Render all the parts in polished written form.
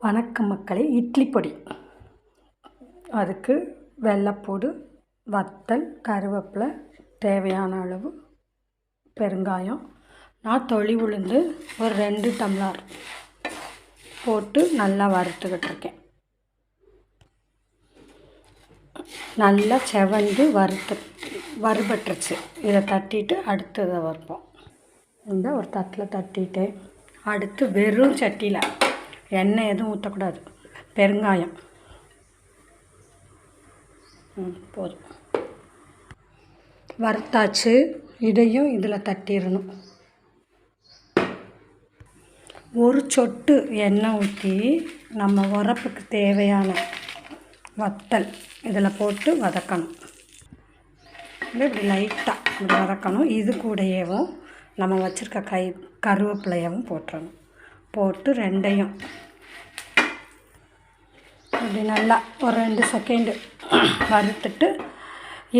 வணக்கம் மக்களே. இட்லி பொடி, அதுக்கு வெள்ளைப்பூடு, வத்தல், கருவேப்பிலை, தேவையான அளவு பெருங்காயம், நான் தொளி உளுந்து ஒரு 2 டம்ளர் போட்டு நல்லா வறுத்துக்கிட்டுருக்கேன். நல்லா செவந்து வறுபட்டுருச்சு. இதை தட்டிட்டு அடுத்ததை வறுப்போம். இந்த ஒரு தட்டில் தட்டிட்டு அடுத்து வெறும் சட்டியில் எண்ணெய் எதுவும் ஊற்றக்கூடாது. பெருங்காயம் போதும். வறுத்தாச்சு. இதையும் இதில் தட்டிடணும். ஒரு சொட்டு எண்ணெய் ஊற்றி நம்ம உரப்புக்கு தேவையான வத்தல் இதில் போட்டு வதக்கணும். இப்படி லைட்டாக இப்படி வதக்கணும். இது கூடயேவும் நம்ம வச்சுருக்க கருவேப்பிலையவும் போட்டுறணும். போட்டு ரெண்டையும் இப்படி நல்லா ஒரு 2 செகண்டு வறுத்துட்டு,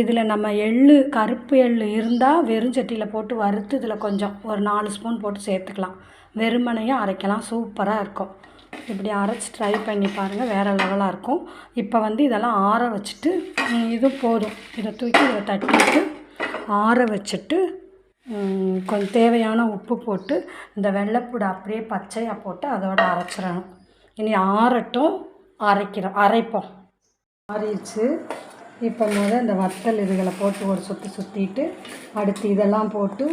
இதில் நம்ம கருப்பு எள் இருந்தால் வெறும் சட்டியில் போட்டு வறுத்து இதில் கொஞ்சம் ஒரு 4 ஸ்பூன் போட்டு சேர்த்துக்கலாம். வெறுமனையும் அரைக்கலாம். சூப்பராக இருக்கும். இப்படி அரைச்சி ட்ரை பண்ணி பாருங்கள். வேறு லெவலாக இருக்கும். இப்போ இதெல்லாம் ஆற வச்சுட்டு, இது போதும். இதை தூக்கி இதை தட்டிட்டு ஆற வச்சுட்டு கொஞ்சம் தேவையான உப்பு போட்டு இந்த வெள்ளைப்பூடு அப்படியே பச்சையாக போட்டு அதோடு அரைச்சிடணும். இனி ஆறட்டும், அரைப்போம். ஆறிடுச்சு. இப்போ இந்த வத்தல் இதுகளை போட்டு ஒரு சுற்றிட்டு அடுத்து இதெல்லாம் போட்டு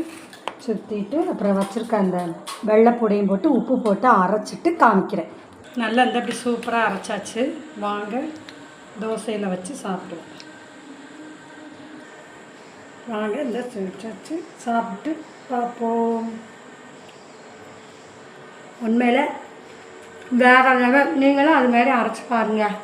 சுற்றிட்டு அப்புறம் வச்சுருக்க அந்த வெள்ளைப்பூடையும் போட்டு உப்பு போட்டு அரைச்சிட்டு காமிக்கிறேன். நல்லா இப்படி சூப்பராக அரைச்சாச்சு. வாங்க தோசையில் வச்சு சாப்பிடுவோம். வாங்க இந்த வச்சு சாப்பிட்டு பார்ப்போம். உண்மையில் வேறு லெவல். நீங்களும் அது மாதிரி அரைச்சி பாருங்கள்.